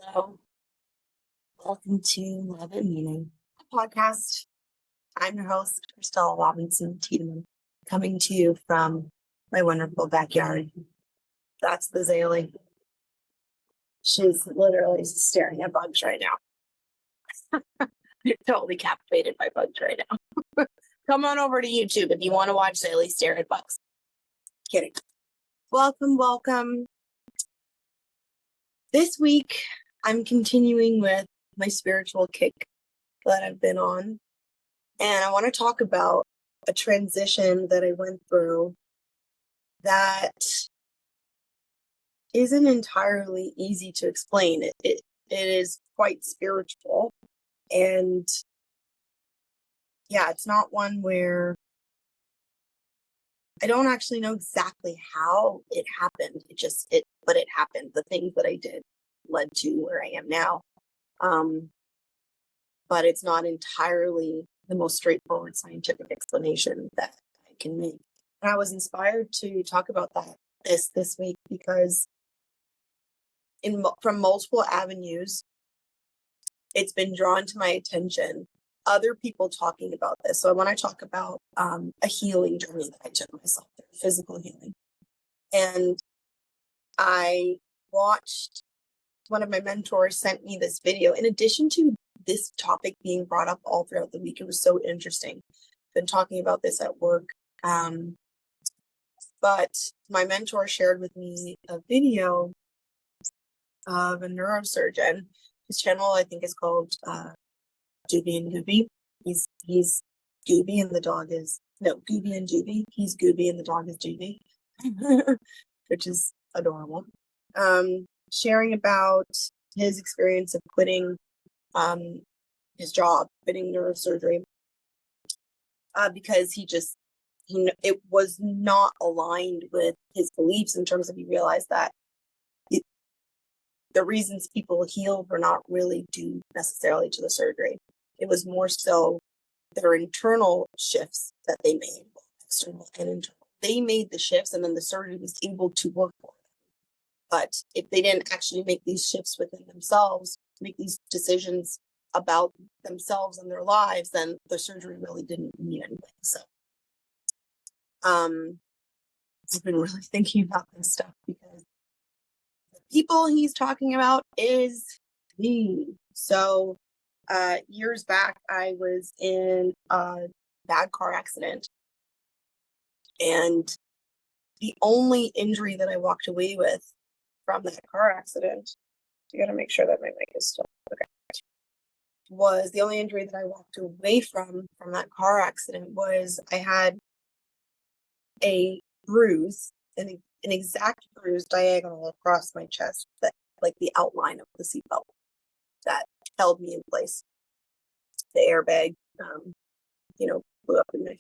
Hello, welcome to Love and Meaning podcast. I'm your host, Christelle Robinson-Tiedemann, coming to you from my wonderful backyard. That's the Zaylee. She's literally staring at bugs right now. You're totally captivated by bugs right now. Come on over to YouTube if you want to watch Zaylee stare at bugs. Kidding. Welcome. This week, I'm continuing with my spiritual kick that I've been on. And I want to talk about a transition that I went through that isn't entirely easy to explain. It is quite spiritual. And yeah, it's not one where I don't actually know exactly how it happened. But it happened. The things that I did led to where I am now. But it's not entirely the most straightforward scientific explanation that I can make. And I was inspired to talk about that this week because from multiple avenues, it's been drawn to my attention, other people talking about this. So I want to talk about a healing journey that I took myself through, physical healing. And I watched, one of my mentors sent me this video. In addition to this topic being brought up all throughout the week, it was so interesting. Been talking about this at work. But my mentor shared with me a video of a neurosurgeon. His channel, I think, is called Doobie and Goobie. He's Goobie and the dog is, no, Goobie and Doobie. He's Goobie and the dog is Doobie, which is adorable. Sharing about his experience of quitting his job, quitting neurosurgery, because it was not aligned with his beliefs in terms of, he realized that the reasons people healed were not really due necessarily to the surgery. It was more so their internal shifts that they made, external and internal. They made the shifts, and then the surgery was able to work for them. But if they didn't actually make these shifts within themselves, make these decisions about themselves and their lives, then the surgery really didn't mean anything. So I've been really thinking about this stuff because the people he's talking about is me. So years back, I was in a bad car accident, and the only injury that I walked away with from that car accident, you got to make sure that my mic is still okay, was the only injury that I walked away from that car accident was I had a bruise, an exact bruise diagonal across my chest, that like the outline of the seatbelt that held me in place. The airbag, blew up and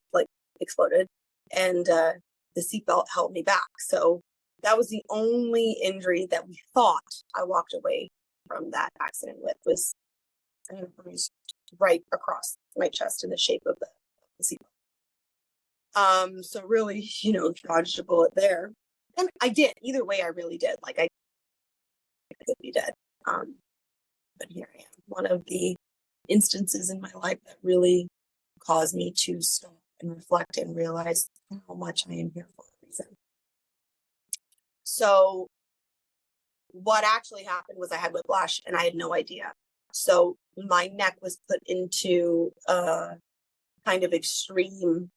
exploded, and the seatbelt held me back. So that was the only injury that we thought I walked away from that accident with, was a bruise right across my chest in the shape of the seatbelt. So really, dodged a bullet there. And I did. Either way, I really did. I could be dead. But here I am. One of the instances in my life that really caused me to stop and reflect and realize how much I am here for a reason. So what actually happened was I had whiplash and I had no idea. So my neck was put into a kind of extreme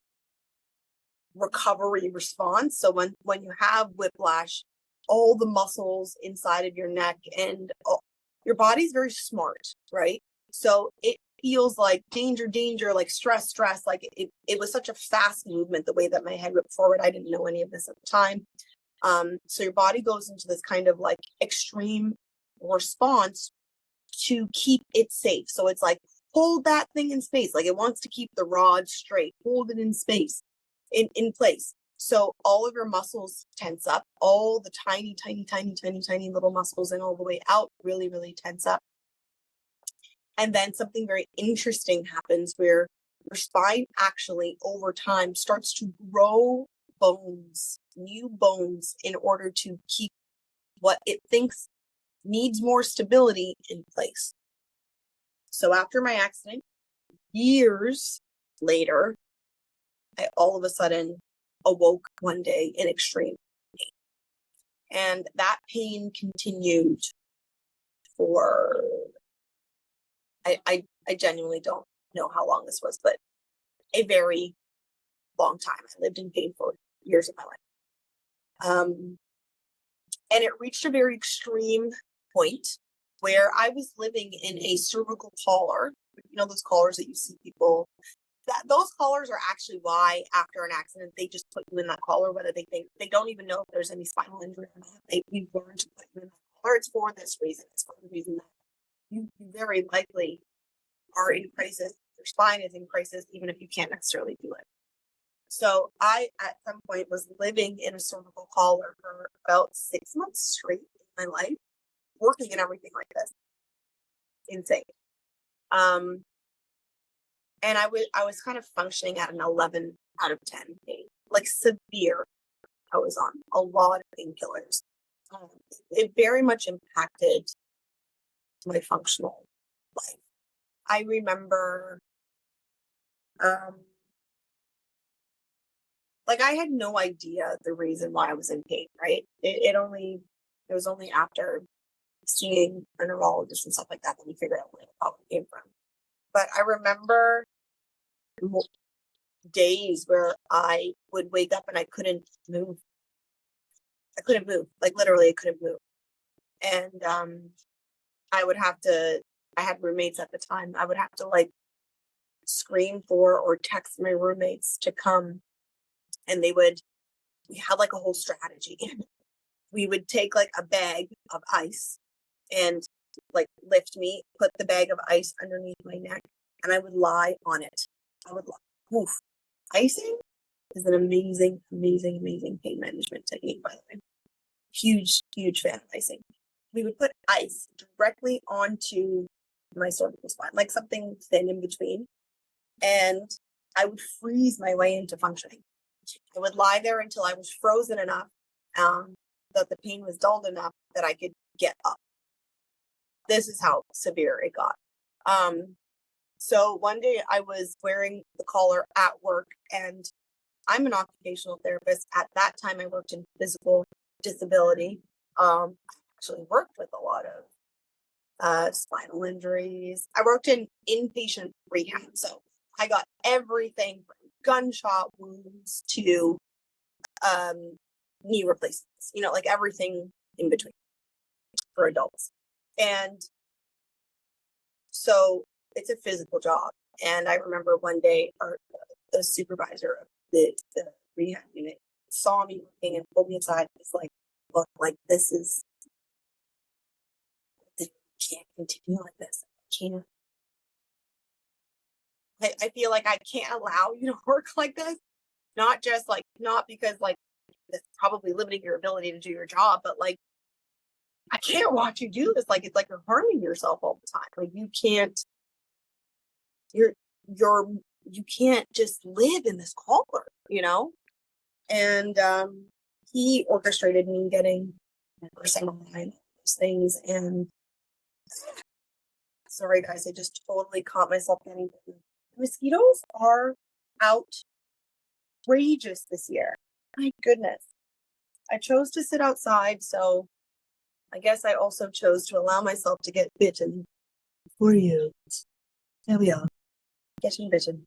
recovery response. So when you have whiplash, all the muscles inside of your neck and your body's very smart, right? So it feels like danger, like stress, like it was such a fast movement, the way that my head whipped forward. I didn't know any of this at the time. So your body goes into this kind of like extreme response to keep it safe. So it's like, hold that thing in space. Like it wants to keep the rod straight, hold it in space, in place. So all of your muscles tense up, all the tiny little muscles, and all the way out really, really tense up. And then something very interesting happens where your spine actually over time starts to grow bones, new bones, in order to keep what it thinks needs more stability in place. So after my accident, years later, I all of a sudden awoke one day in extreme pain. And that pain continued for, I genuinely don't know how long this was, but a very long time. I lived in pain for years of my life. And it reached a very extreme point where I was living in a cervical collar. You know, those collars that you see people, those collars are actually why after an accident, they just put you in that collar, whether they think, they don't even know if there's any spinal injury or not. We've learned to put you in that collar. It's for this reason. It's for the reason that you very likely are in crisis. Your spine is in crisis, even if you can't necessarily do it. So I, at some point, was living in a cervical collar for about 6 months straight in my life, working and everything like this. Insane. And I was kind of functioning at an 11 out of 10 pain, like severe. I was on a lot of painkillers. It very much impacted my functional life. I remember, like I had no idea the reason why I was in pain, right? It was only after seeing a neurologist and stuff like that we figured out where the problem came from. But I remember days where I would wake up and I couldn't move. Like literally I couldn't move. And I had roommates at the time. I would have to like scream for or text my roommates to come, and we had like a whole strategy. We would take like a bag of ice and like lift me, put the bag of ice underneath my neck, and I would lie on it. I would lie. Oof. Icing is an amazing, amazing, amazing pain management technique, by the way. Huge, huge fan of icing. We would put ice directly onto my cervical spine, like something thin in between, and I would freeze my way into functioning. I would lie there until I was frozen enough that the pain was dulled enough that I could get up. This is how severe it got. So one day I was wearing the collar at work, and I'm an occupational therapist. At that time, I worked in physical disability. I actually worked with a lot of spinal injuries. I worked in inpatient rehab. So I got everything from gunshot wounds to knee replacements, like everything in between for adults. And so it's a physical job. And I remember one day the supervisor of the rehab unit saw me working and pulled me aside. It's like, look, like this can't continue like this. I feel like I can't allow you to work like this. Not because like it's probably limiting your ability to do your job, but like I can't watch you do this. Like it's like you're harming yourself all the time. Like you can't just live in this collar, And he orchestrated me getting Robinson-Tiedemann, those things. And sorry guys, I just totally caught myself getting bitten. Mosquitoes are outrageous this year. My goodness. I chose to sit outside, so I guess I also chose to allow myself to get bitten for you. There we are. Getting bitten.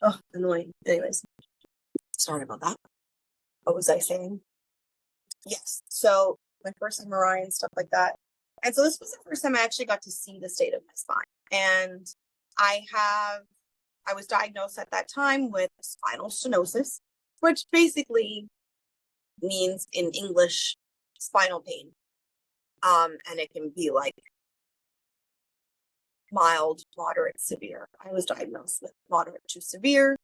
Oh, annoying. Anyways, sorry about that. What was I saying? Yes. So my first MRI and stuff like that. And so this was the first time I actually got to see the state of my spine. And I was diagnosed at that time with spinal stenosis, which basically means in English spinal pain. And it can be like mild, moderate, severe. I was diagnosed with moderate to severe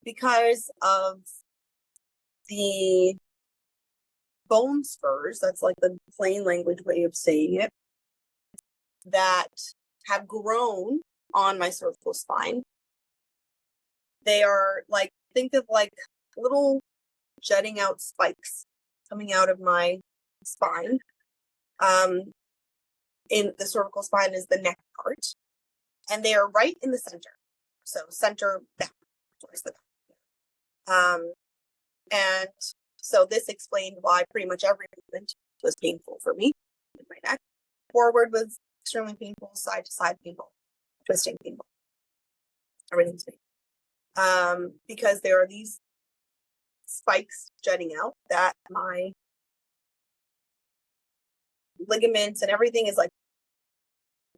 because of the bone spurs, that's like the plain language way of saying it, that have grown on my cervical spine. They are like, think of like little jutting out spikes coming out of my spine. in the cervical spine is the neck part, and they are right in the center. So center back towards the back. And so this explained why pretty much every movement was painful for me in my neck. Forward was extremely painful, side to side painful, twisting painful. Everything's painful. Because there are these spikes jutting out that my ligaments and everything is like,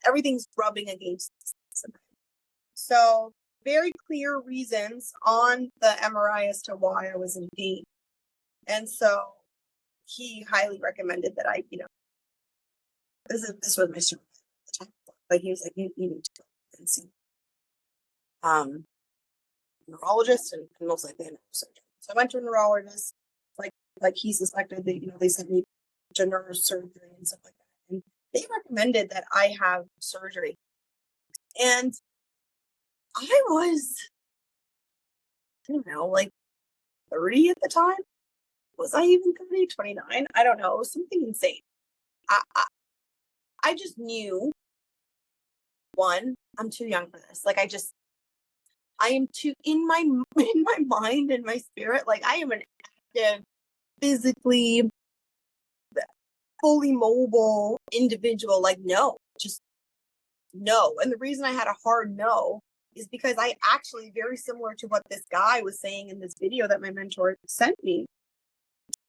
everything's rubbing against this. So very clear reasons on the MRI as to why I was in pain. And so he highly recommended that I, this was my surgeon at the time, but he was like, you need to go and see neurologist and most likely a neurosurgeon. So I went to a neurologist, like he suspected that, they sent me to neurosurgery and stuff like that. And they recommended that I have surgery. And I was, I don't know, like 30 at the time. Was I even 30, 29? I don't know. It was something insane. I just knew, one, I'm too young for this. Like I am too in my mind and my spirit. Like I am an active, physically, fully mobile individual. Like no, just no. And the reason I had a hard no is because I actually, very similar to what this guy was saying in this video that my mentor sent me,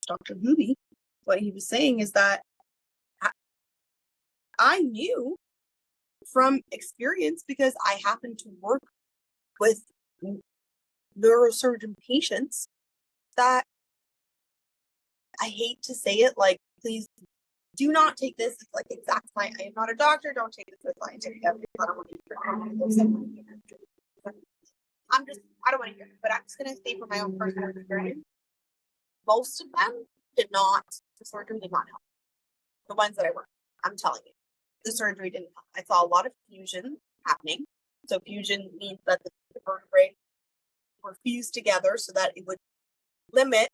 Dr. Booby, what he was saying is that I knew from experience, because I happen to work with neurosurgeon patients, that I hate to say it, like, please do not take this as like exact science. I am not a doctor. Don't take this as scientific evidence. I don't want to hear it. I don't want to hear it, but I'm just going to say from my own personal experience, most of them the surgery did not help. The ones that I worked with, I'm telling you, the surgery didn't help. I saw a lot of fusion happening. So fusion means that the vertebrae were fused together so that it would limit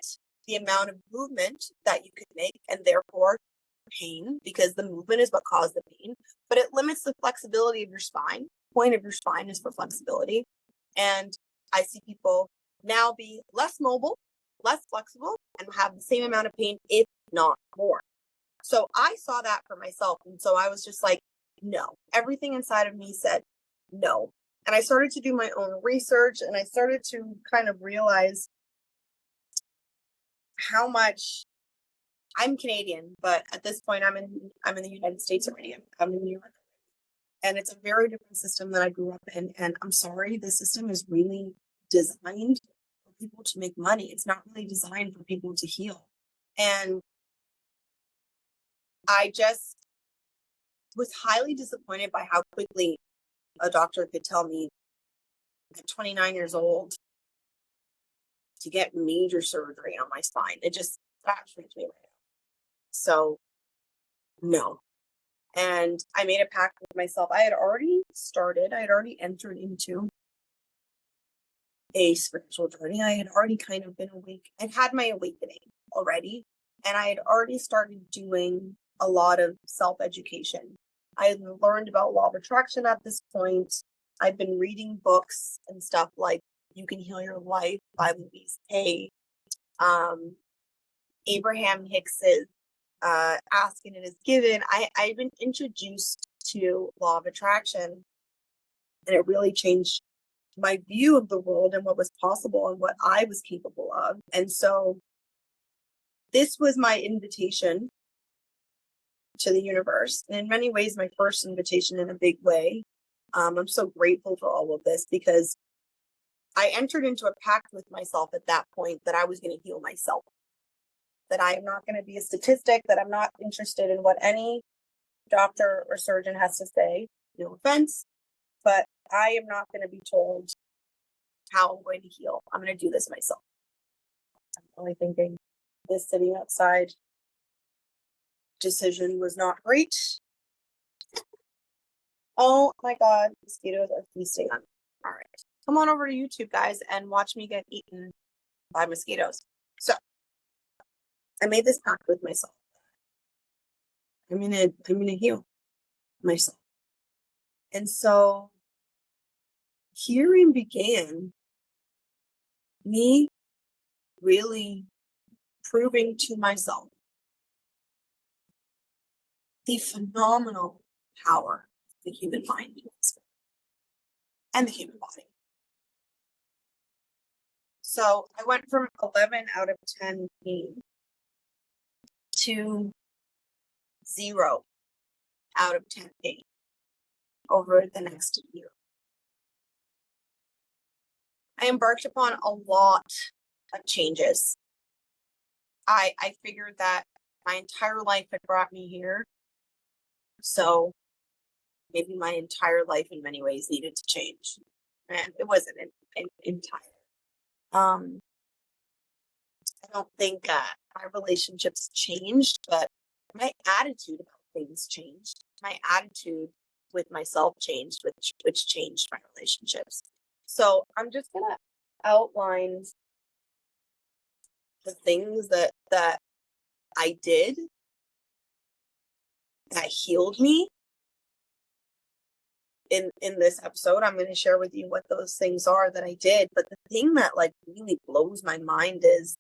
the amount of movement that you could make, and therefore pain, because the movement is what caused the pain, but it limits the flexibility of your spine. The point of your spine is for flexibility. And I see people now be less mobile, less flexible, and have the same amount of pain, if not more. So I saw that for myself. And so I was just like, no. Everything inside of me said no. And I started to do my own research, and I started to kind of realize how much I'm Canadian, but at this point I'm in the United States already. I'm in New York. And it's a very different system that I grew up in. And I'm sorry, the system is really designed for people to make money. It's not really designed for people to heal. And I just was highly disappointed by how quickly a doctor could tell me at 29 years old to get major surgery on my spine. It just frustrates me right now. So, no. And I made a pact with myself. I had already entered into a spiritual journey. I had already kind of been awake. I'd had my awakening already. And I had already started doing a lot of self-education. I had learned about law of attraction at this point. I'd been reading books and stuff like You Can Heal Your Life by Louise Hay. Abraham Hicks's Ask and It Is Given. I've been introduced to law of attraction, and it really changed my view of the world and what was possible and what I was capable of. And so this was my invitation to the universe, and in many ways my first invitation in a big way. I'm so grateful for all of this, because I entered into a pact with myself at that point that I was going to heal myself, that I am not going to be a statistic, that I'm not interested in what any doctor or surgeon has to say. No offense, but I am not going to be told how I'm going to heal. I'm going to do this myself. I'm only thinking this sitting outside decision was not great. Oh my God, mosquitoes are feasting on me. All right. Come on over to YouTube, guys, and watch me get eaten by mosquitoes. So I made this pact with myself. I'm gonna heal. myself. And so hearing began me really proving to myself the phenomenal power of the human mind and the human body. So I went from 11 out of 10 pain to 0 out of 10 pain over the next year. I embarked upon a lot of changes. I figured that my entire life had brought me here. So maybe my entire life in many ways needed to change. And it wasn't entire. I don't think our relationships changed, but my attitude about things changed. My attitude with myself changed, which changed my relationships. So I'm just gonna outline the things that I did that healed me in this episode. I'm going to share with you what those things are that I did. But the thing that like really blows my mind is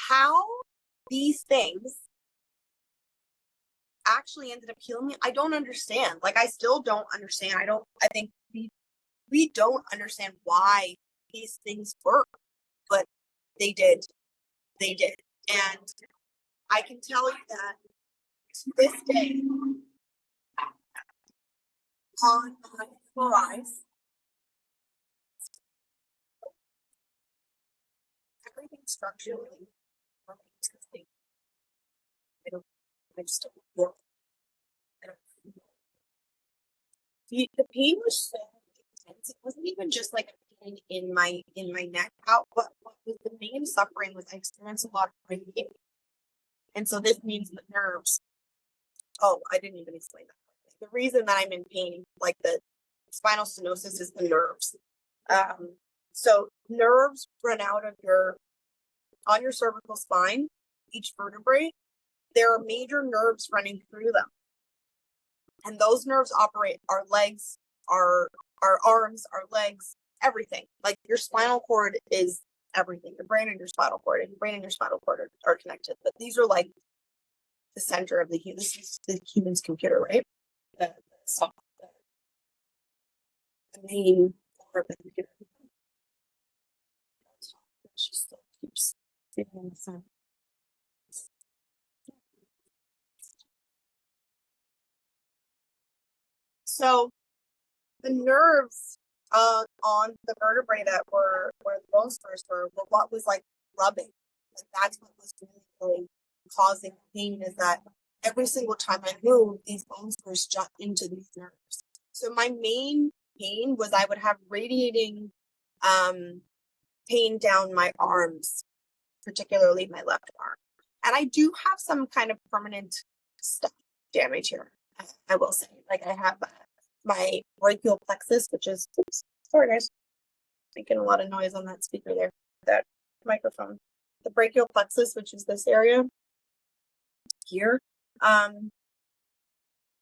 how these things actually ended up healing me. I don't understand. Like I still don't understand. I think we don't understand why these things work, but they did. They did. And I can tell you that to this day, on my MRIs, everything structurally remains the same. I just don't feel it. The pain was so intense. It wasn't even just like a pain in my neck out, but what was the main suffering was I experienced a lot of brain. And so this means the nerves. Oh, I didn't even explain that. The reason that I'm in pain, like the spinal stenosis, is the nerves. So nerves run out of on your cervical spine, each vertebrae. There are major nerves running through them. And those nerves operate our legs, our arms, our legs, everything. Like your spinal cord is everything. Your brain and your spinal cord, and your brain and your spinal cord are connected. But these are like the center of the human. This is the human's computer, right? The main part of the computer. She still keeps sitting in the sun. So the nerves on the vertebrae that were where the bone spurs were what was like rubbing. Like that's what was really causing pain, is that every single time I move, these bone spurs jut into these nerves. So my main pain was I would have radiating pain down my arms, particularly my left arm. And I do have some kind of permanent stuff damage here, I will say. Like I have my brachial plexus, which is, oops, sorry guys, making a lot of noise on that speaker there, that microphone. The brachial plexus, which is this area here,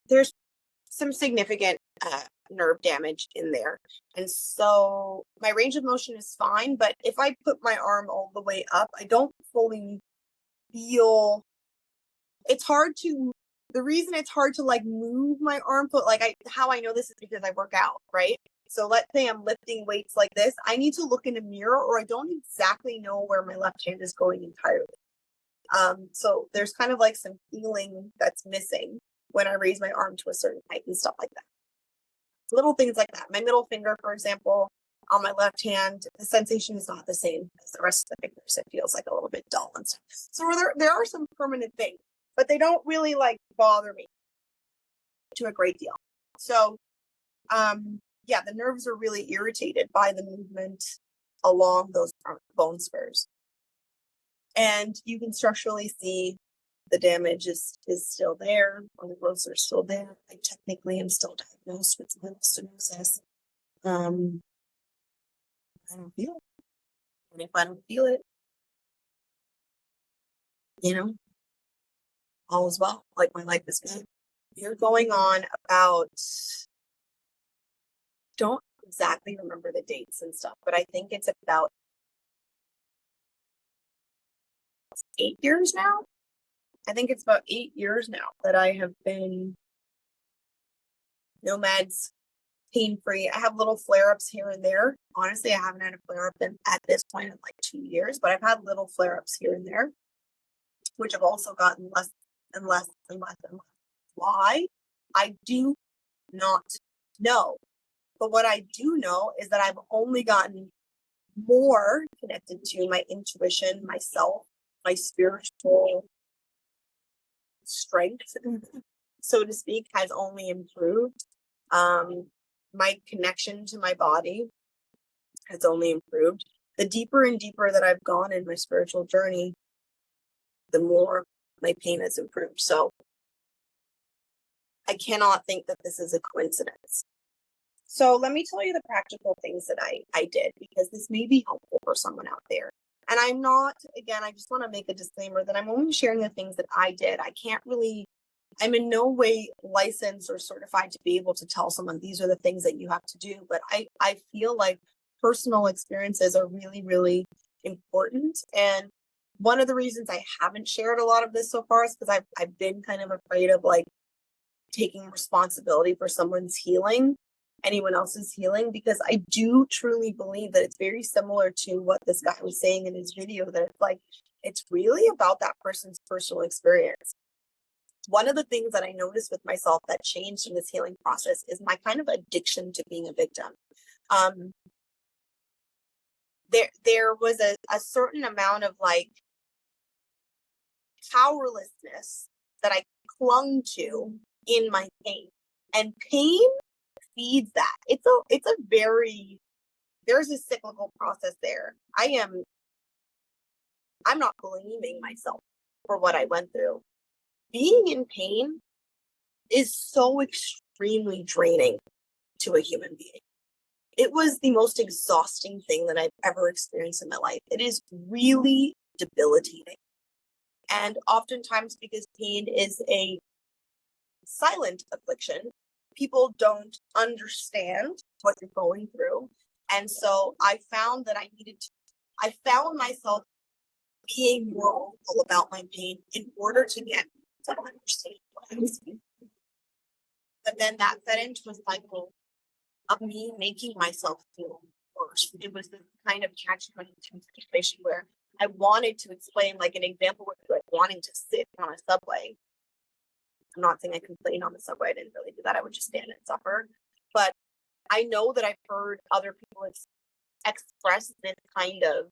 there's some significant nerve damage in there. And so my range of motion is fine, but if I put my arm all the way up, I don't fully feel, it's hard to, the reason it's hard to like move my arm, how I know this is because I work out, right? So let's say I'm lifting weights like this, I need to look in a mirror or I don't exactly know where my left hand is going entirely. So there's kind of like some feeling that's missing when I raise my arm to a certain height and stuff like that. Little things like that. My middle finger, for example, on my left hand, the sensation is not the same as the rest of the fingers. It feels like a little bit dull and stuff. So there are some permanent things, but they don't really like bother me to a great deal. So, yeah, the nerves are really irritated by the movement along those bone spurs. And you can structurally see the damage is still there, or the growths are still there. I technically am still diagnosed with stenosis. I don't feel it. And if I don't feel it, all is well. Like my life is good. You're going on about, don't exactly remember the dates and stuff, but I think it's about 8 years now. I think it's about 8 years now that I have been no meds, pain free. I have little flare ups here and there. Honestly, I haven't had a flare up at this point in like 2 years, but I've had little flare ups here and there, which have also gotten less and less and less and less. Why? I do not know. But what I do know is that I've only gotten more connected to my intuition, myself, my spiritual strength, so to speak, has only improved. My connection to my body has only improved. The deeper and deeper that I've gone in my spiritual journey, the more my pain has improved. So I cannot think that this is a coincidence. So let me tell you the practical things that I did, because this may be helpful for someone out there. And I'm not, again, I just want to make a disclaimer that I'm only sharing the things that I did. I'm in no way licensed or certified to be able to tell someone these are the things that you have to do. But I feel like personal experiences are really, really important. And one of the reasons I haven't shared a lot of this so far is because I've been kind of afraid of like taking responsibility for someone's healing, anyone else's healing, because I do truly believe that it's very similar to what this guy was saying in his video, that it's like, it's really about that person's personal experience. One of the things that I noticed with myself that changed in this healing process is my kind of addiction to being a victim. There was a certain amount of like powerlessness that I clung to in my pain, and pain feeds that. There's a cyclical process there. I'm not blaming myself for what I went through. Being in pain is so extremely draining to a human being. It was the most exhausting thing that I've ever experienced in my life. It is really debilitating. And oftentimes, because pain is a silent affliction, people don't understand what you're going through. And so I found that I found myself being more vocal about my pain in order to get to understand what I was feeling. But then that fed into a cycle of me making myself feel worse. It was this kind of catch-22 situation where I wanted to explain, like an example would be like wanting to sit on a subway. I'm not saying I complained on the subway. I didn't really do that. I would just stand and suffer. But I know that I've heard other people express this kind of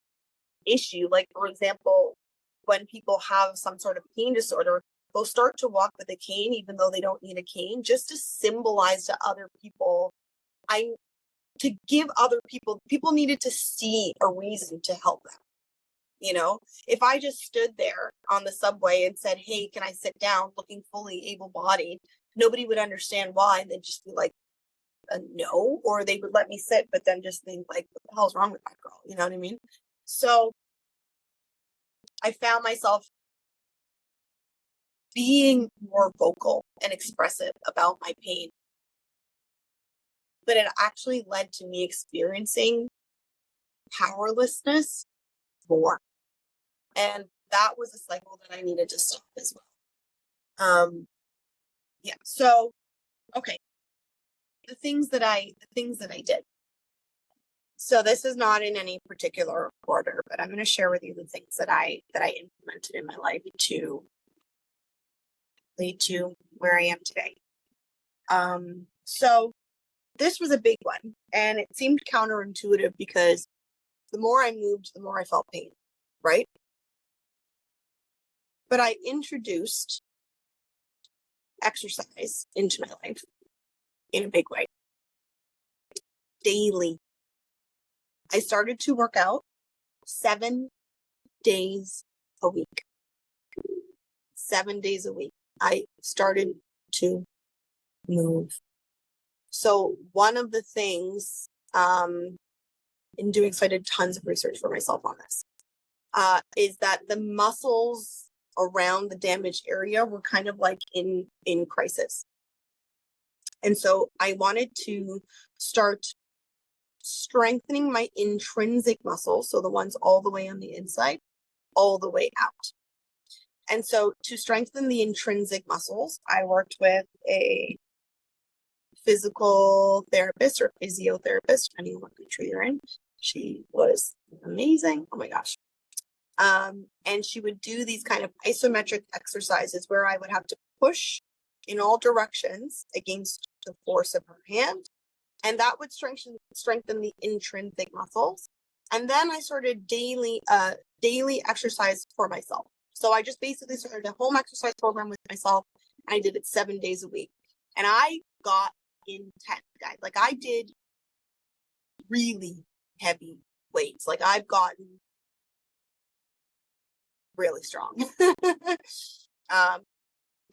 issue. Like, for example, when people have some sort of pain disorder, they'll start to walk with a cane, even though they don't need a cane, just to symbolize to other people, to give other people needed to see a reason to help them. You know, if I just stood there on the subway and said, hey, can I sit down, looking fully able-bodied, nobody would understand why. They'd just be like, no, or they would let me sit, but then just think like, what the hell's wrong with that girl? You know what I mean? So I found myself being more vocal and expressive about my pain. But it actually led to me experiencing powerlessness more. And that was a cycle that I needed to stop as well. Yeah. So, okay. The things that I did. So this is not in any particular order, but I'm going to share with you the things that I implemented in my life to lead to where I am today. So this was a big one, and it seemed counterintuitive because the more I moved, the more I felt pain, right? But I introduced exercise into my life in a big way. Daily. I started to work out 7 days a week. 7 days a week. I started to move. So one of the things in doing, so I did tons of research for myself on this, is that the muscles around the damaged area were kind of like in crisis. And so I wanted to start strengthening my intrinsic muscles, so the ones all the way on the inside, all the way out. And so to strengthen the intrinsic muscles, I worked with a physical therapist or physiotherapist, depending on what country you're in. She was amazing. Oh my gosh. And she would do these kind of isometric exercises where I would have to push in all directions against the force of her hand. And that would strengthen the intrinsic muscles. And then I started daily exercise for myself. So I just basically started a home exercise program with myself. And I did it 7 days a week. And I got intense, guys. Like I did really heavy weights. Like I've gotten really strong.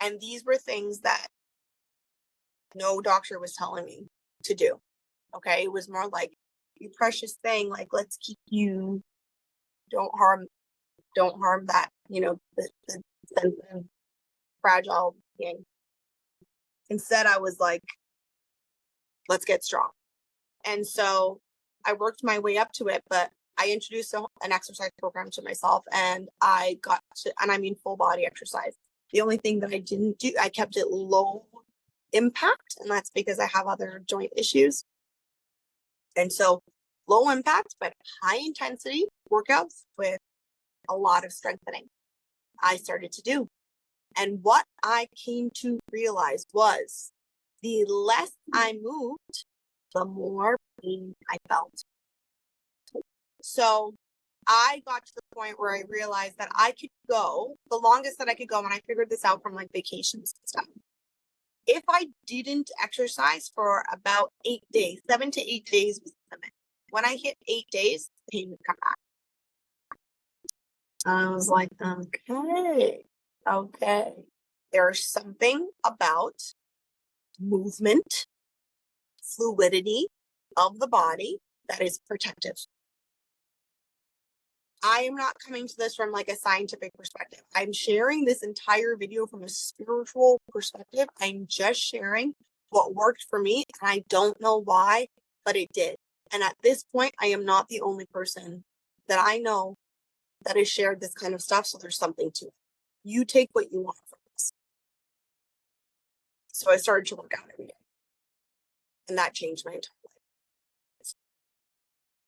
And these were things that no doctor was telling me to do. Okay. It was more like, you precious thing, like let's keep you, don't harm that, the sensitive, fragile being. Instead, I was like, let's get strong. And so I worked my way up to it, but I introduced an exercise program to myself, and I mean full body exercise. The only thing that I didn't do, I kept it low impact, and that's because I have other joint issues. And so low impact, but high intensity workouts with a lot of strengthening I started to do. And what I came to realize was the less I moved, the more pain I felt. So I got to the point where I realized that I could go the longest that I could go, and I figured this out from like vacations and stuff. If I didn't exercise for about 8 days, 7 to 8 days was the limit. When I hit 8 days, the pain would come back. I was like, okay. There's something about movement, fluidity of the body that is protective. I am not coming to this from like a scientific perspective. I'm sharing this entire video from a spiritual perspective. I'm just sharing what worked for me, and I don't know why, but it did. And at this point, I am not the only person that I know that has shared this kind of stuff, so there's something to it. You take what you want from this. So I started to work out every day, and that changed my entire life.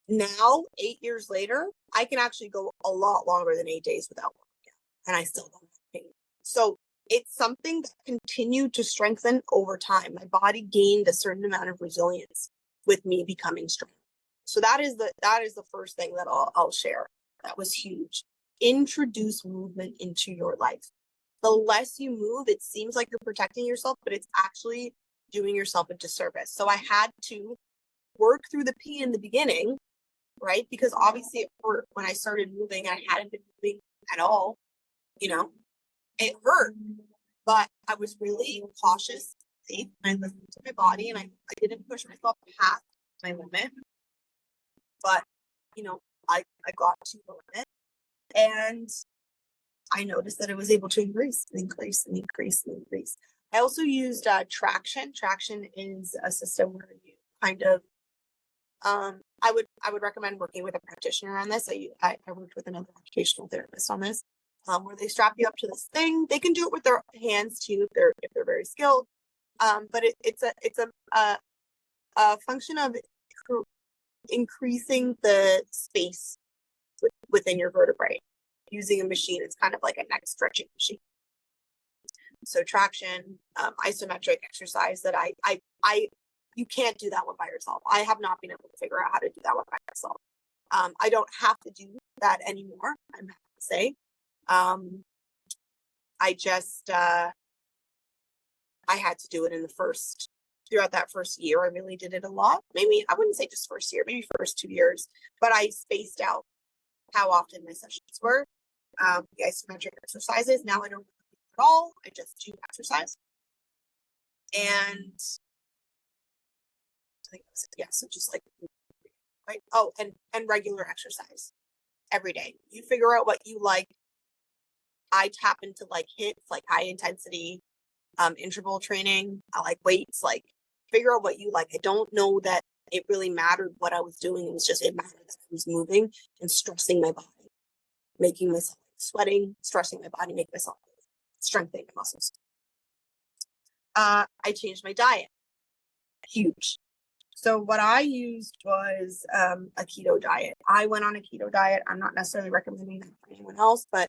Now, 8 years later, I can actually go a lot longer than 8 days without working out, and I still don't have pain. So it's something that continued to strengthen over time. My body gained a certain amount of resilience with me becoming strong. So that is the first thing that I'll share. That was huge. Introduce movement into your life. The less you move, it seems like you're protecting yourself, but it's actually doing yourself a disservice. So I had to work through the pain in the beginning, right? Because obviously it hurt when I started moving. I hadn't been moving at all, it hurt, but I was really cautious, safe, and I listened to my body, and I didn't push myself past my limit, but, I got to the limit, and I noticed that it was able to increase. I also used traction. Traction is a system where you kind of, I would recommend working with a practitioner on this. I worked with another occupational therapist on this, where they strap you up to this thing. They can do it with their hands too if they're very skilled. But it's a function of increasing the space within your vertebrae using a machine. It's kind of like a neck stretching machine. So traction, isometric exercise that you can't do that one by yourself. I have not been able to figure out how to do that one by myself. I don't have to do that anymore, I'm happy to say. I just, I had to do it throughout that first year. I really did it a lot. Maybe, I wouldn't say just first year, maybe first 2 years, but I spaced out how often my sessions were. The isometric exercises, now I don't do it at all. I just do exercise. And I think so just like, right? Oh, and regular exercise every day. You figure out what you like. I tap into like hits, like high intensity interval training. I like weights, like figure out what you like. I don't know that it really mattered what I was doing. It was just, it mattered that I was moving and stressing my body, making myself sweating, stressing my body, making myself strengthening my muscles. I changed my diet. Huge. So what I used was a keto diet. I went on a keto diet. I'm not necessarily recommending that for anyone else, but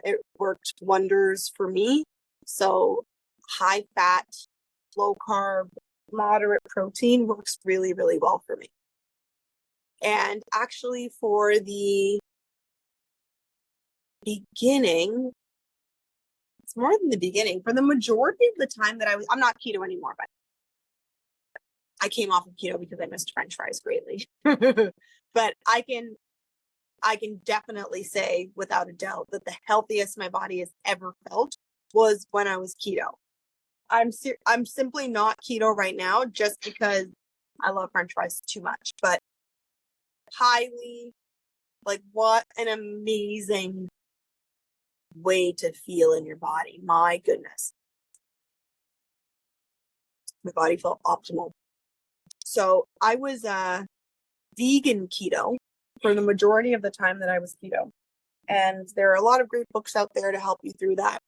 it worked wonders for me. So high fat, low carb, moderate protein works really, really well for me. And actually for the beginning, it's more than the beginning, for the majority of the time that I'm not keto anymore, but I came off of keto because I missed French fries greatly. But I can definitely say without a doubt that the healthiest my body has ever felt was when I was keto. I'm simply not keto right now just because I love French fries too much, but highly, like, what an amazing way to feel in your body. My goodness. My body felt optimal. So I was vegan keto for the majority of the time that I was keto. And there are a lot of great books out there to help you through that.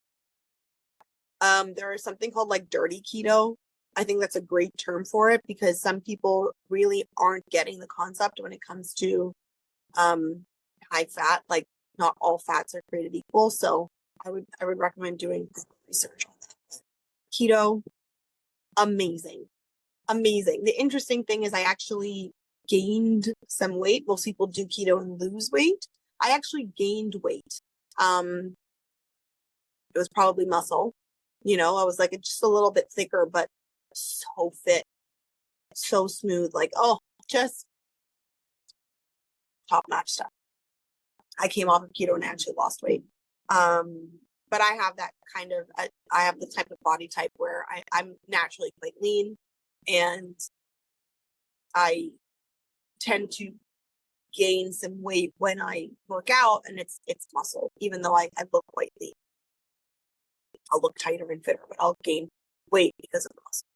There is something called like dirty keto. I think that's a great term for it because some people really aren't getting the concept when it comes to high fat. Like, not all fats are created equal. So I would recommend doing research on that. Keto, amazing. The interesting thing is I actually gained some weight. Most people do keto and lose weight. I actually gained weight. It was probably muscle. I was like just a little bit thicker, but so fit, so smooth. Like, oh, just top notch stuff. I came off of keto and actually lost weight. But I have that kind of, I have the type of body type where I'm naturally quite lean, and I tend to gain some weight when I work out, and it's muscle, even though I look quite lean. I'll look tighter and fitter, but I'll gain weight because of the muscle.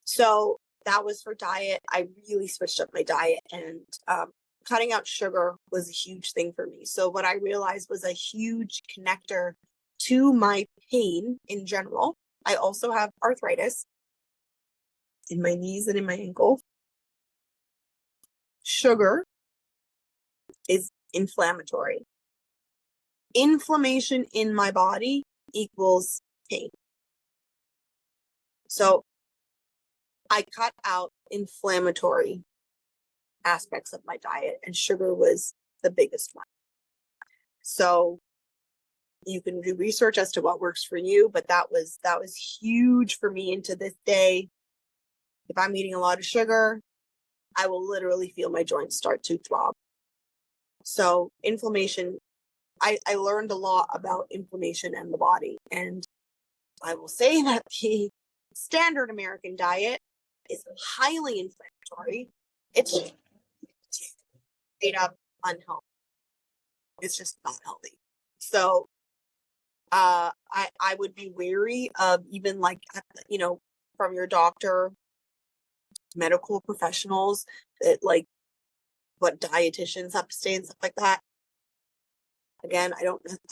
So that was for diet. I really switched up my diet, and cutting out sugar was a huge thing for me. So what I realized was a huge connector to my pain in general. I also have arthritis in my knees and in my ankle. Sugar is inflammatory. Inflammation in my body equals pain. So I cut out inflammatory aspects of my diet, and sugar was the biggest one. So you can do research as to what works for you, but that was huge for me. And to this day, if I'm eating a lot of sugar, I will literally feel my joints start to throb. So inflammation, I learned a lot about inflammation and the body. And I will say that the standard American diet is highly inflammatory. It's straight up unhealthy. It's just not healthy. So I would be wary of even like, from your doctor, medical professionals, that like what dietitians have to say and stuff like that. Again, I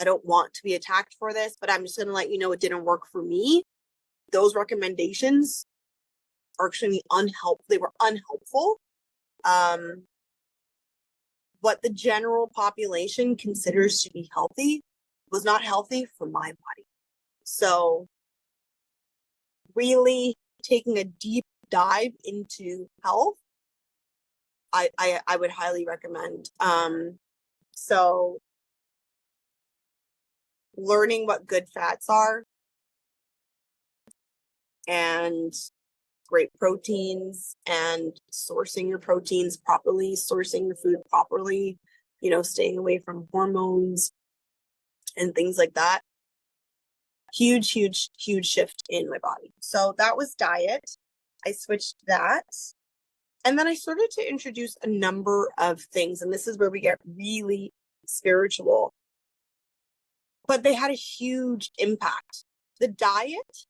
don't want to be attacked for this, but I'm just going to let you know it didn't work for me. Those recommendations are extremely unhelpful. They were unhelpful. What the general population considers to be healthy was not healthy for my body. So really taking a deep dive into health, I would highly recommend. So learning what good fats are and great proteins, and sourcing your proteins properly, sourcing your food properly, staying away from hormones and things like that. Huge shift in my body. So that was diet. I switched that. And then I started to introduce a number of things, and this is where we get really spiritual. But they had a huge impact. The diet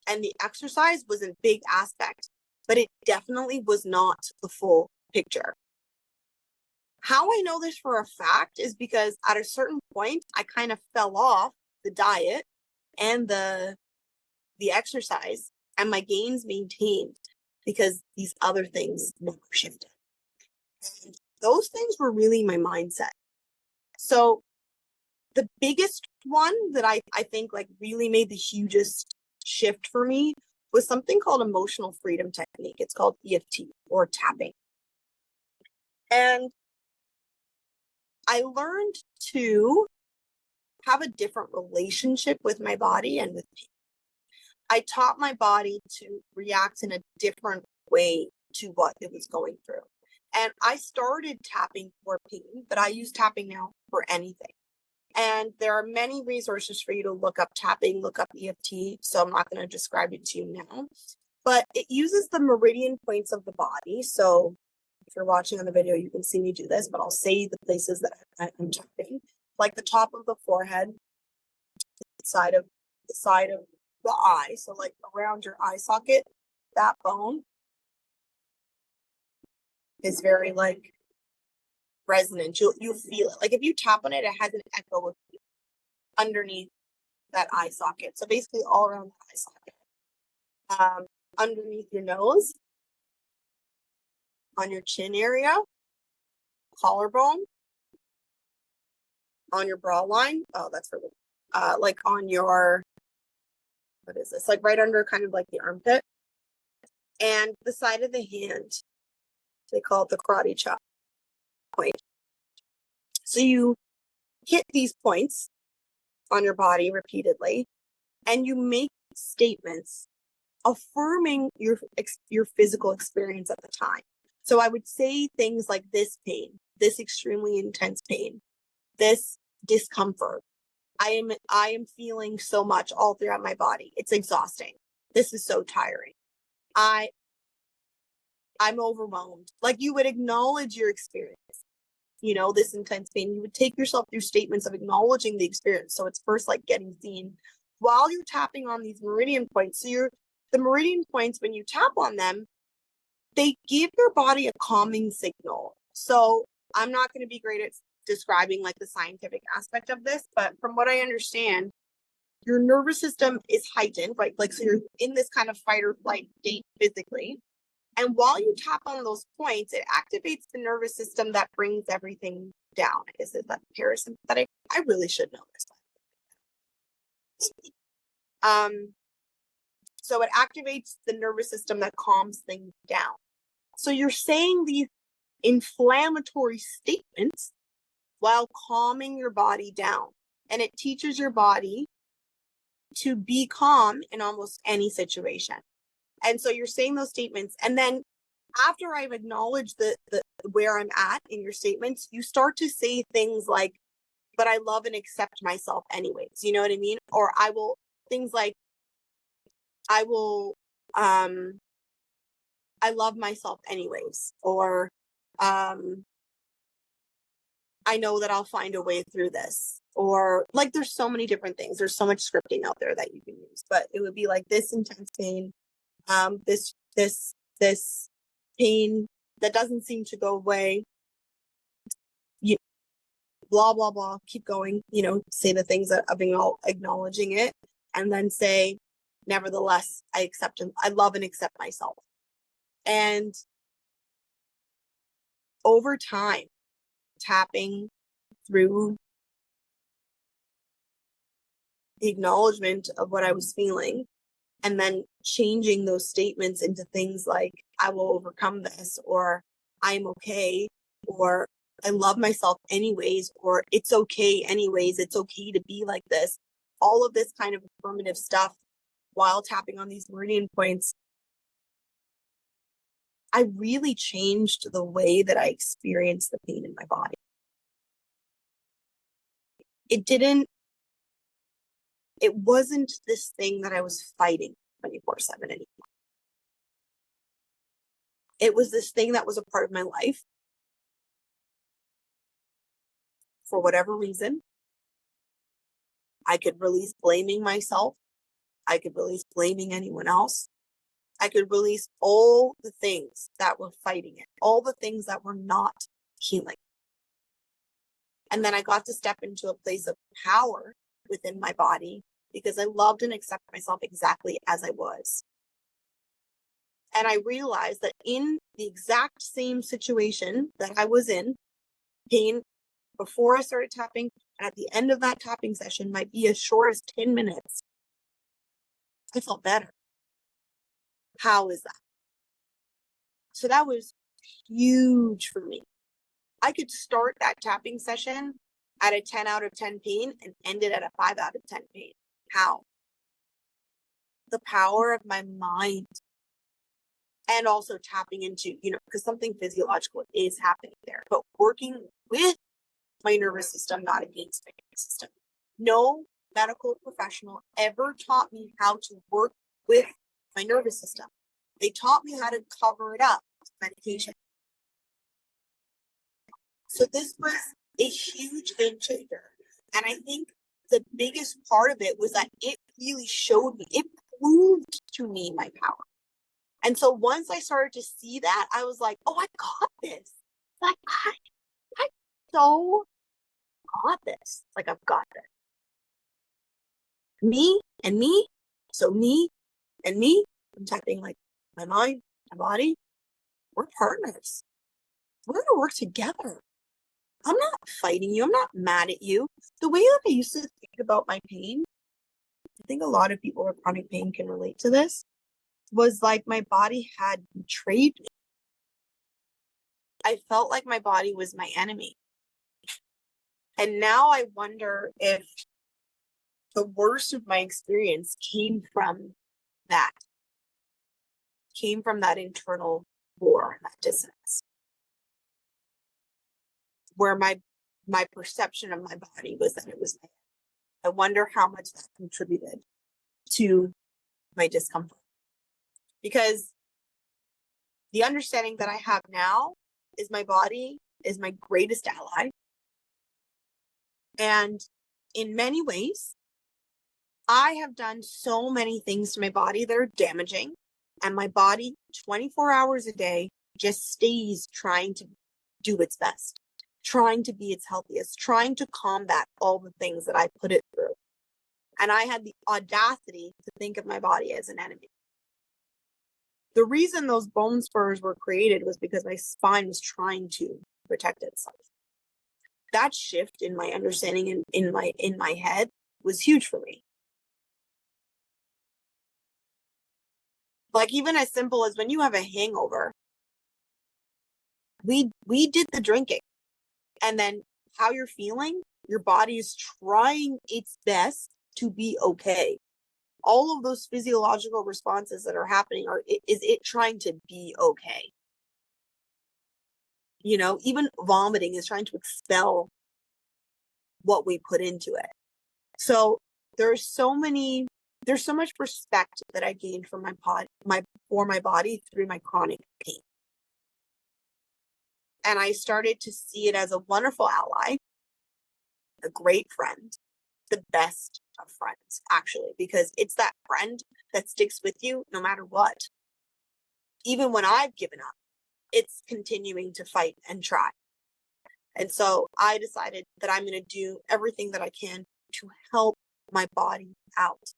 and the exercise was a big aspect. but it definitely was not the full picture. How I know this for a fact is because at a certain point, I kind of fell off the diet and the exercise, and my gains maintained because these other things never shifted. And those things were really my mindset. So the biggest one that I think like really made the hugest shift for me was something called emotional freedom technique. It's called EFT or tapping. And I learned to have a different relationship with my body and with pain. I taught my body to react in a different way to what it was going through. And I started tapping for pain, but I use tapping now for anything. And there are many resources for you to look up tapping, look up EFT. So I'm not going to describe it to you now, but it uses the meridian points of the body. So if you're watching on the video, you can see me do this, but I'll say the places that I'm tapping, like the top of the forehead, the side of the eye. So like around your eye socket, that bone is very like resonant. You'll feel it. Like if you tap on it, it has an echo with you underneath that eye socket. So basically all around the eye socket. Underneath your nose, on your chin area, collarbone, on your bra line. Oh, that's for like on your, what is this? Like right under kind of like the armpit. And the side of the hand. They call it the karate chop point. So you hit these points on your body repeatedly, and you make statements affirming your physical experience at the time. So I would say things like this pain, this extremely intense pain, this discomfort. I am feeling so much all throughout my body. It's exhausting. This is so tiring. I'm overwhelmed. Like you would acknowledge your experience, this intense pain. You would take yourself through statements of acknowledging the experience. So it's first like getting seen while you're tapping on these meridian points. So the meridian points, when you tap on them, they give your body a calming signal. So I'm not going to be great at describing like the scientific aspect of this, but from what I understand, your nervous system is heightened, right? Like, so you're in this kind of fight or flight state physically. And while you tap on those points, it activates the nervous system that brings everything down. Is that parasympathetic? I really should know this. So it activates the nervous system that calms things down. So you're saying these inflammatory statements while calming your body down. And it teaches your body to be calm in almost any situation. And so you're saying those statements. And then after I've acknowledged the where I'm at in your statements, you start to say things like, but I love and accept myself anyways. You know what I mean? Or things like, I love myself anyways. Or, I know that I'll find a way through this. Or like, there's so many different things. There's so much scripting out there that you can use, but it would be like this intense pain, this pain that doesn't seem to go away. Blah, blah, blah, keep going, say the things that of acknowledging it, and then say, nevertheless, I love and accept myself. And over time, tapping through the acknowledgement of what I was feeling, and then changing those statements into things like, I will overcome this, or I'm okay, or I love myself anyways, or it's okay anyways, it's okay to be like this. All of this kind of affirmative stuff while tapping on these meridian points, I really changed the way that I experienced the pain in my body. It wasn't this thing that I was fighting 24/7 anymore. It was this thing that was a part of my life. For whatever reason, I could release blaming myself. I could release blaming anyone else. I could release all the things that were fighting it, all the things that were not healing. And then I got to step into a place of power within my body because I loved and accepted myself exactly as I was. And I realized that in the exact same situation that I was in, pain before I started tapping, and at the end of that tapping session might be as short as 10 minutes, I felt better. How is that? So that was huge for me. I could start that tapping session at a 10 out of 10 pain and end it at a 5 out of 10 pain. How? The power of my mind. And also tapping into, because something physiological is happening there, but working with my nervous system, not against my nervous system. No medical professional ever taught me how to work with my nervous system. They taught me how to cover it up with medication. So this was a huge game changer. And I think the biggest part of it was that it really showed me, it proved to me my power. And so once I started to see that, I was like, oh, I got this. Like, I so got this. Like, I've got this. Me and me. So me and me, protecting like my mind, my body. We're partners. We're going to work together. I'm not fighting you. I'm not mad at you. The way that I used to think about my pain, I think a lot of people with chronic pain can relate to this, was like my body had betrayed me. I felt like my body was my enemy. And now I wonder if the worst of my experience came from that internal war, that dissonance, where my perception of my body was that it was my enemy. I wonder how much that contributed to my discomfort. Because the understanding that I have now is my body is my greatest ally. And in many ways, I have done so many things to my body that are damaging. And my body, 24 hours a day, just stays trying to do its best, trying to be its healthiest, trying to combat all the things that I put it through. And I had the audacity to think of my body as an enemy. The reason those bone spurs were created was because my spine was trying to protect itself. That shift in my understanding in my head was huge for me. Like even as simple as when you have a hangover, we did the drinking, and then how you're feeling, your body is trying its best to be okay. All of those physiological responses that are happening is it trying to be okay. Even vomiting is trying to expel what we put into it. So there's so much respect that I gained from my body through my chronic pain. And I started to see it as a wonderful ally, a great friend, the best of friends, actually, because it's that friend that sticks with you no matter what. Even when I've given up, it's continuing to fight and try. And so I decided that I'm going to do everything that I can to help my body out.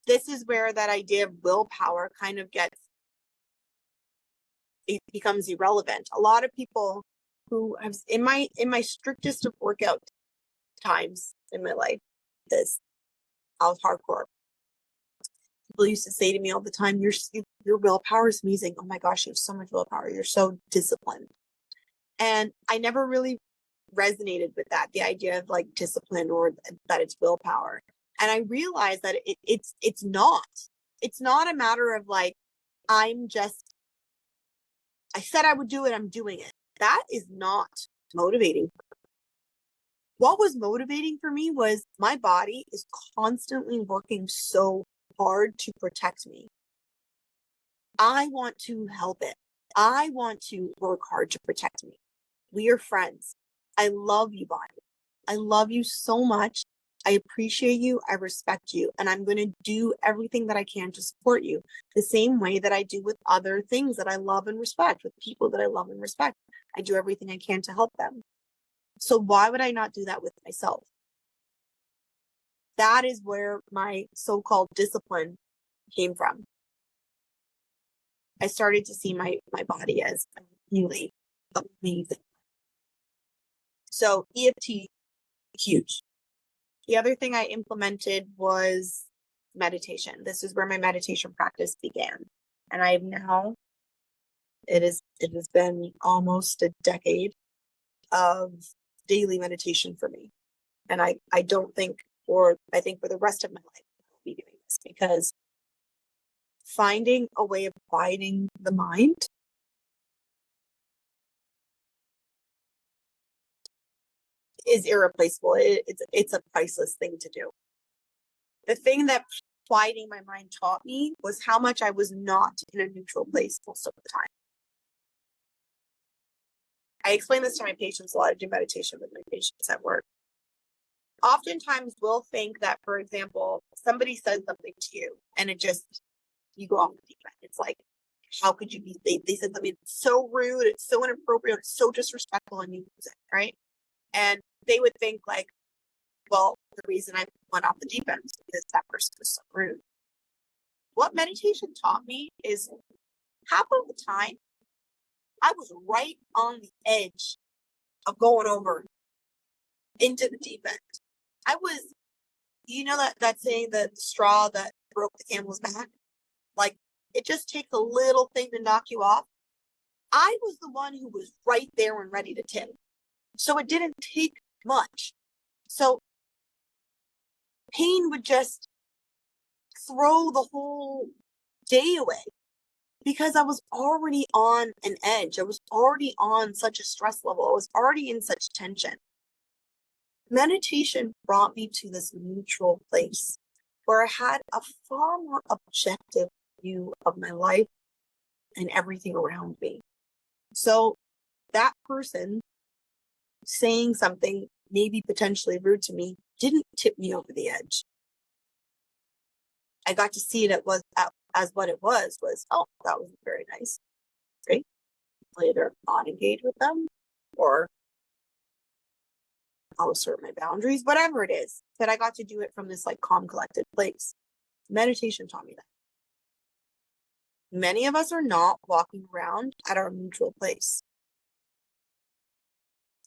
This is where that idea of willpower kind of it becomes irrelevant. A lot of people who have, in my strictest of workout times in my life, I was hardcore. People used to say to me all the time, your willpower is amazing. Oh my gosh, you have so much willpower. You're so disciplined. And I never really resonated with that, the idea of like discipline or that it's willpower. And I realized that it's not a matter of like, I said I would do it, I'm doing it. That is not motivating. What was motivating for me was my body is constantly working so hard to protect me. I want to help it. I want to work hard to protect me. We are friends. I love you, body. I love you so much. I appreciate you, I respect you, and I'm going to do everything that I can to support you the same way that I do with other things that I love and respect, with people that I love and respect. I do everything I can to help them. So why would I not do that with myself? That is where my so-called discipline came from. I started to see my body as really amazing. So EFT, huge. The other thing I implemented was meditation. This is where my meditation practice began. And I've now, it has been almost a decade of daily meditation for me. And I don't think, or I think for the rest of my life, I'll be doing this, because finding a way of quieting the mind is irreplaceable. It's a priceless thing to do. The thing that quieting my mind taught me was how much I was not in a neutral place most of the time. I explain this to my patients a lot. I do meditation with my patients at work. Oftentimes we'll think that, for example, somebody says something to you and you go off the deep end. It's like, how could you they said something so rude, it's so inappropriate, it's so disrespectful, and you lose it, right? And they would think like, well, the reason I went off the deep end is because that person was so rude. What meditation taught me is half of the time I was right on the edge of going over into the deep end. I was, that saying, that the straw that broke the camel's back, like it just takes a little thing to knock you off. I was the one who was right there and ready to tip. So it didn't take much. So pain would just throw the whole day away because I was already on an edge. I was already on such a stress level. I was already in such tension. Meditation brought me to this neutral place where I had a far more objective view of my life and everything around me. So that person saying something maybe potentially rude to me didn't tip me over the edge. I got to see it as what it was, oh, that was very nice. Great. I'll either not engage with them, or I'll assert my boundaries, whatever it is. But I got to do it from this like calm, collected place. Meditation taught me that. Many of us are not walking around at our neutral place.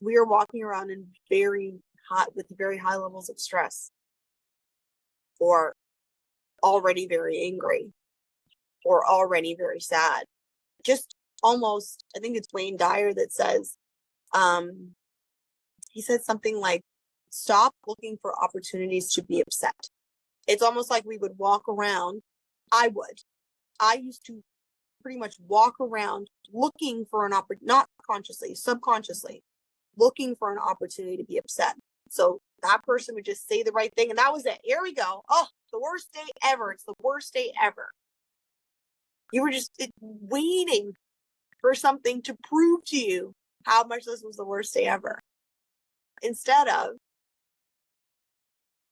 We are walking around with very high levels of stress, or already very angry, or already very sad. Just almost, I think it's Wayne Dyer that says, he said something like, stop looking for opportunities to be upset. It's almost like we would walk around. I used to pretty much walk around looking for not consciously, subconsciously, looking for an opportunity to be upset. So that person would just say the right thing, and that was it. Here we go. Oh, the worst day ever. It's the worst day ever. You were just waiting for something to prove to you how much this was the worst day ever, instead of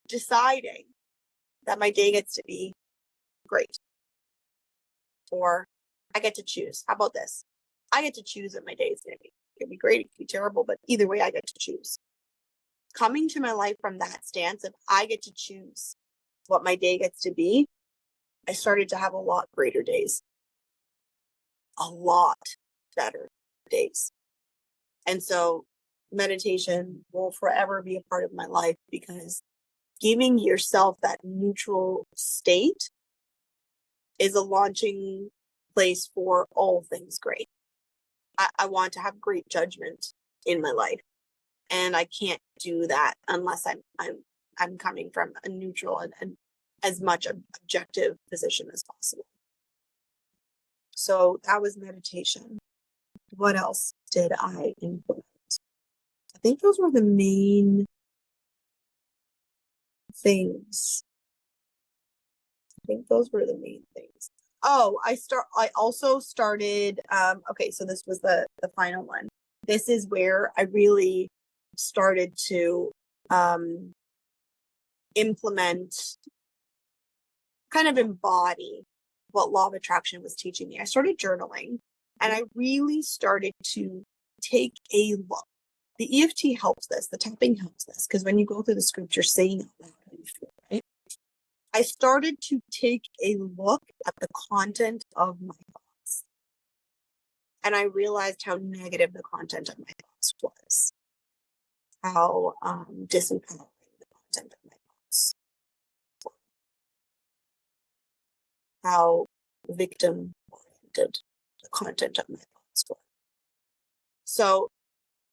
deciding that my day gets to be great, or I get to choose. How about this? I get to choose what my day is going to be. It could be great, it could be terrible, but either way, I get to choose. Coming to my life from that stance of I get to choose what my day gets to be, I started to have a lot greater days. A lot better days. And so meditation will forever be a part of my life, because giving yourself that neutral state is a launching place for all things great. I want to have great judgment in my life, and I can't do that unless I'm coming from a neutral and as much objective position as possible. So that was meditation. What else did I implement? I think those were the main things. Oh, I also started, okay, so this was the final one. This is where I really started to implement, kind of embody what law of attraction was teaching me. I started journaling, and I really started to take a look. The EFT helps this, the tapping helps this, because when you go through the script, you're saying out loud how you feel, right? I started to take a look at the content of my thoughts. And I realized how negative the content of my thoughts was. How disempowering the content of my thoughts. How victim-oriented the content of my thoughts were. So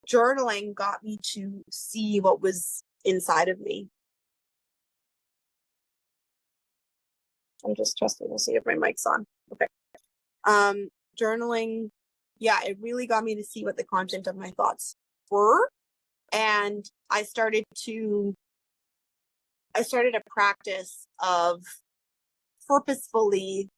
journaling got me to see what was inside of me. I'm just testing to see if my mic's on. Okay. Journaling, yeah, it really got me to see what the content of my thoughts were. And I started a practice of purposefully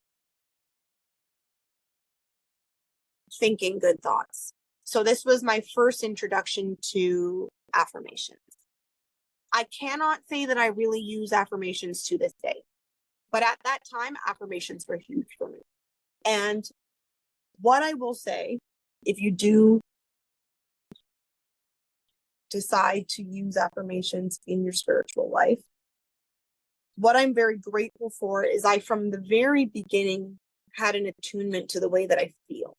thinking good thoughts. So this was my first introduction to affirmations. I cannot say that I really use affirmations to this day, but at that time, affirmations were huge for me. And what I will say, if you do decide to use affirmations in your spiritual life, what I'm very grateful for is I, from the very beginning, had an attunement to the way that I feel.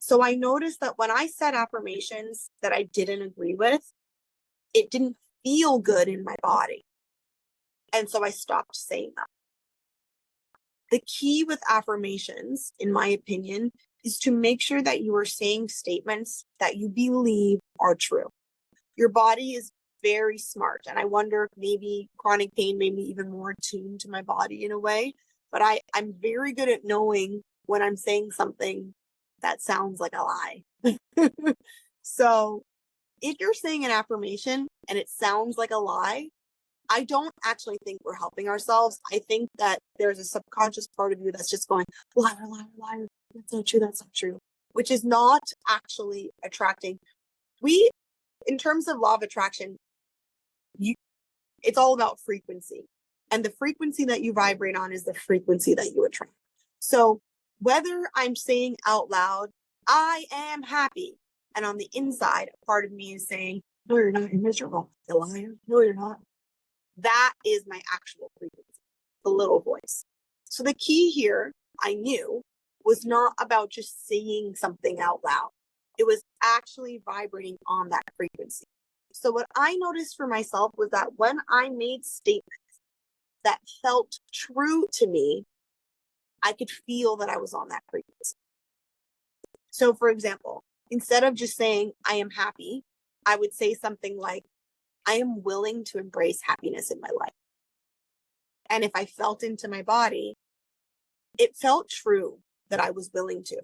So I noticed that when I said affirmations that I didn't agree with, it didn't feel good in my body. And so I stopped saying them. The key with affirmations, in my opinion, is to make sure that you are saying statements that you believe are true. Your body is very smart. And I wonder if maybe chronic pain made me even more attuned to my body in a way. But I'm very good at knowing when I'm saying something that sounds like a lie. So if you're saying an affirmation and it sounds like a lie, I don't actually think we're helping ourselves. I think that there's a subconscious part of you that's just going, liar, liar, liar. That's not true. That's not true. Which is not actually attracting. In terms of law of attraction, it's all about frequency. And the frequency that you vibrate on is the frequency that you attract. So whether I'm saying out loud, I am happy, and on the inside, a part of me is saying, no, you're not, you're miserable, you liar, no, you're not. That is my actual frequency, the little voice. So the key here, I knew, was not about just saying something out loud. It was actually vibrating on that frequency. So what I noticed for myself was that when I made statements that felt true to me, I could feel that I was on that frequency. So for example, instead of just saying, I am happy, I would say something like, I am willing to embrace happiness in my life. And if I felt into my body, it felt true that I was willing to.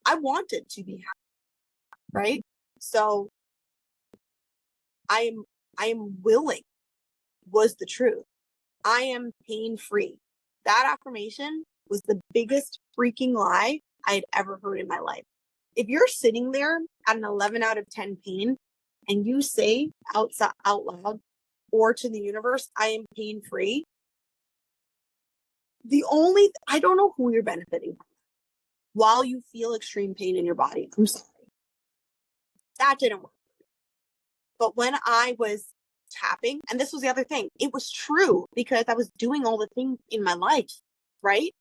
I wanted to be happy, right? So I am willing was the truth. I am pain-free. That affirmation was the biggest freaking lie I had ever heard in my life. If you're sitting there at an 11 out of 10 pain and you say out loud or to the universe, I am pain-free, I don't know who you're benefiting from while you feel extreme pain in your body. I'm sorry. That didn't work. But when I was tapping, and this was the other thing, it was true because I was doing all the things in my life, right?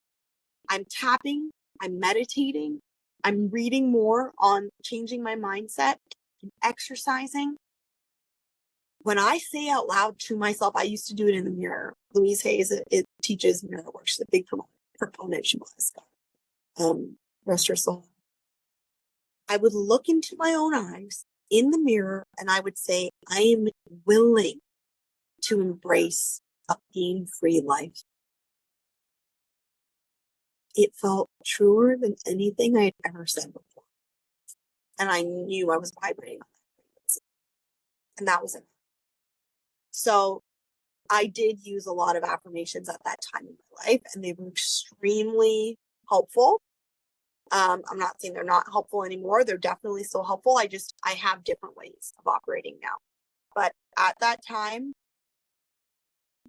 I'm tapping, I'm meditating, I'm reading more on changing my mindset, and exercising. When I say out loud to myself, I used to do it in the mirror. Louise Hayes, it teaches mirror work. She's a big proponent. She was. Rest her soul. I would look into my own eyes in the mirror and I would say, I am willing to embrace a pain-free life. It felt truer than anything I had ever said before. And I knew I was vibrating on that frequency. And that was it. So I did use a lot of affirmations at that time in my life, and they were extremely helpful. I'm not saying they're not helpful anymore. They're definitely still helpful. I have different ways of operating now. But at that time,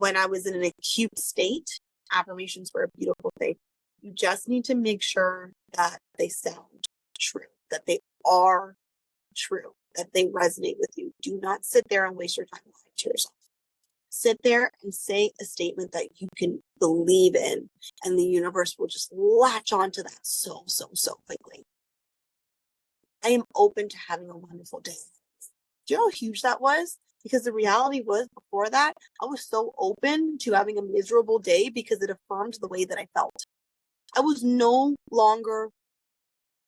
when I was in an acute state, affirmations were a beautiful thing. You just need to make sure that they sound true, that they are true, that they resonate with you. Do not sit there and waste your time lying to yourself. Sit there and say a statement that you can believe in, and the universe will just latch onto that so quickly. I am open to having a wonderful day. Do you know how huge that was? Because the reality was, before that, I was so open to having a miserable day because it affirmed the way that I felt. I was no longer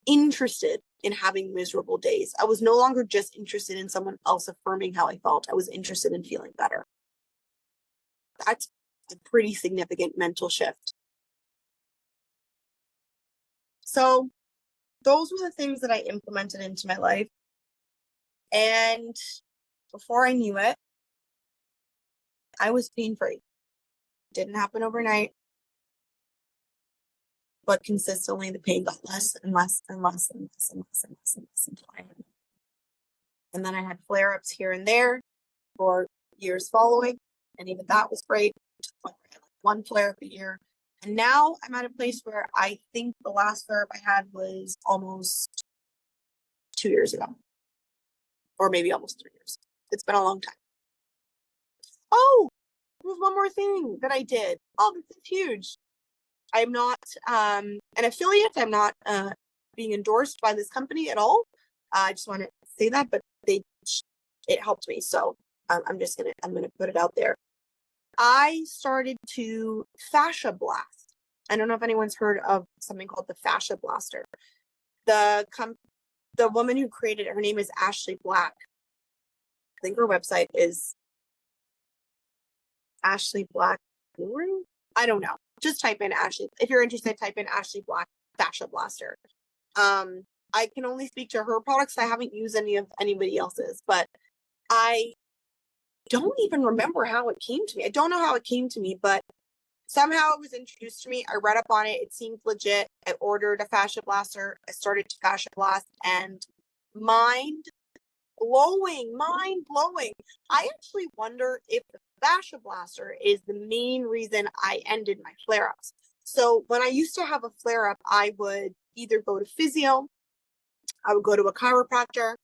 interested in having miserable days. I was no longer just interested in someone else affirming how I felt. I was interested in feeling better. That's a pretty significant mental shift. So those were the things that I implemented into my life. And before I knew it, I was pain-free. It didn't happen overnight, but consistently the pain got less and less and less and less and less and less and less until I had. And then I had flare-ups here and there for years following, and even that was great. I had like one flare-up a year. And now I'm at a place where I think the last flare-up I had was almost 2 years ago, or maybe almost 3 years. It's been a long time. Oh, there's one more thing that I did. Oh, this is huge. I'm not an affiliate. I'm not being endorsed by this company at all. I just want to say that, but it helped me. So I'm gonna put it out there. I started to fascia blast. I don't know if anyone's heard of something called the fascia blaster. The woman who created it, her name is Ashley Black. I think her website is Ashley Black Guru. I don't know. Just type in Ashley. If you're interested, type in Ashley Black fascia blaster. I can only speak to her products. I haven't used any of anybody else's, but I don't even remember how it came to me. I don't know how it came to me, but somehow it was introduced to me. I read up on it. It seemed legit. I ordered a fascia blaster. I started to fascia blast, and mind blowing. I actually wonder if the fascia blaster is the main reason I ended my flare-ups. So when I used to have a flare-up, I would either go to physio, I would go to a chiropractor.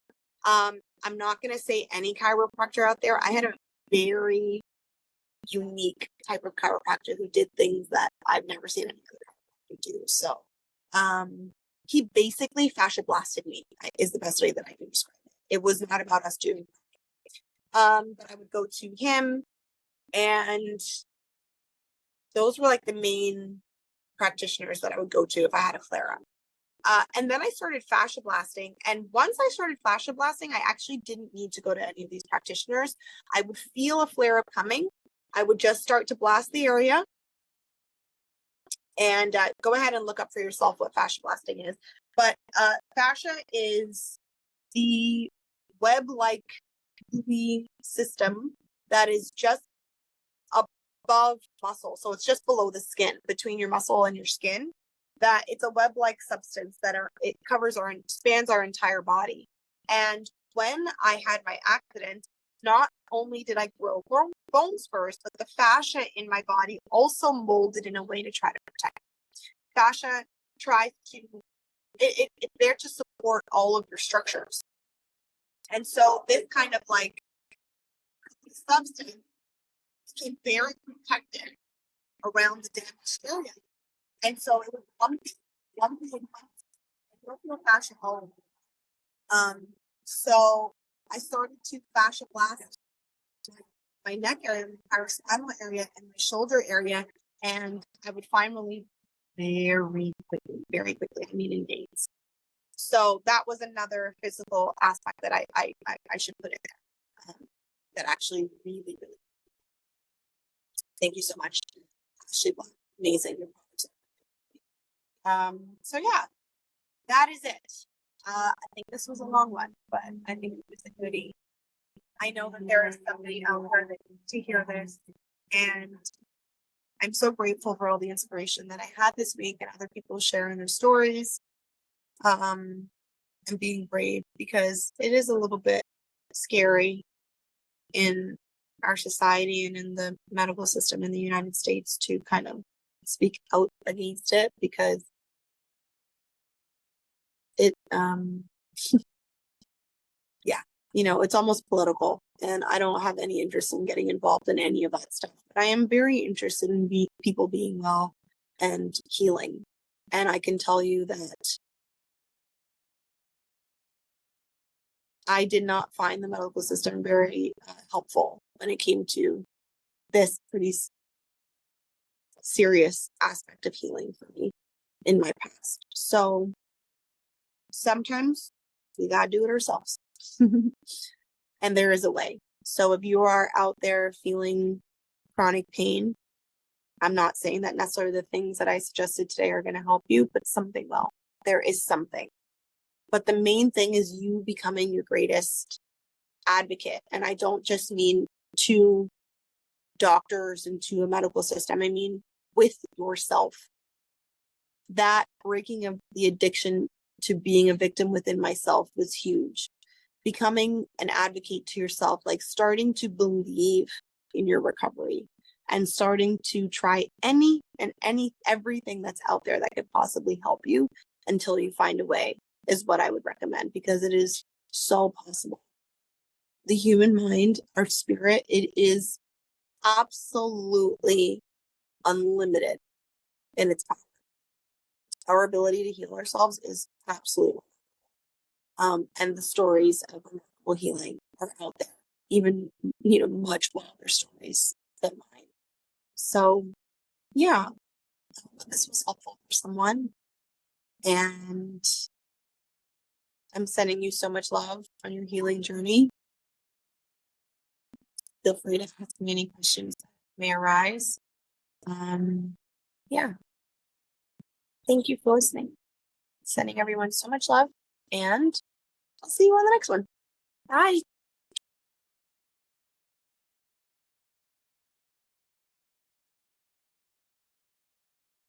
I'm not going to say any chiropractor out there. I had a very unique type of chiropractor who did things that I've never seen any other chiropractor do. So he basically fascia blasted me, is the best way that I can describe it. It was not about us doing but I would go to him, and those were like the main practitioners that I would go to if I had a flare-up. And then I started fascia blasting. And once I started fascia blasting, I actually didn't need to go to any of these practitioners. I would feel a flare-up coming. I would just start to blast the area. And go ahead and look up for yourself what fascia blasting is. But fascia is the web-like gooey system that is just above muscle. So it's just below the skin, between your muscle and your skin. That it's a web-like substance it covers or spans our entire body. And when I had my accident, not only did I grow bones first, but the fascia in my body also molded in a way to try to protect. Fascia tries to, it's there to support all of your structures. And so this kind of like substance became very protected around the damaged area. And so it was lumpy and lumpy. I don't feel fascia all over. So I started to fascia blast my neck area, my spinal area, and my shoulder area, and I would find relief very quickly. I mean, in days. So that was another physical aspect that I should put in there. That actually really. Thank you so much, Ashley. Amazing. So yeah, that is it. I think this was a long one, but I think it was a goodie. I know that there is somebody out there that needs to hear this, and I'm so grateful for all the inspiration that I had this week and other people sharing their stories, and being brave, because it is a little bit scary in our society and in the medical system in the United States to kind of speak out against it, because it yeah, it's almost political, and I don't have any interest in getting involved in any of that stuff. But I am very interested in people being well and healing. And I can tell you that I did not find the medical system very helpful when it came to this pretty serious aspect of healing for me in my past. So sometimes we gotta do it ourselves. And there is a way. So if you are out there feeling chronic pain, I'm not saying that necessarily the things that I suggested today are going to help you, but something will. There is something. But the main thing is you becoming your greatest advocate. And I don't just mean to doctors and to a medical system. I mean with yourself. That breaking of the addiction to being a victim within myself was huge. Becoming an advocate to yourself, like starting to believe in your recovery and starting to try everything that's out there that could possibly help you until you find a way, is what I would recommend, because it is so possible. The human mind, our spirit, it is absolutely unlimited in its power. Our ability to heal ourselves is absolutely, and the stories of remarkable healing are out there, even, much wilder stories than mine. So, yeah, I hope this was helpful for someone. And I'm sending you so much love on your healing journey. Feel free to ask me any questions that may arise. Yeah. Thank you for listening. Sending everyone so much love, and I'll see you on the next one. Bye.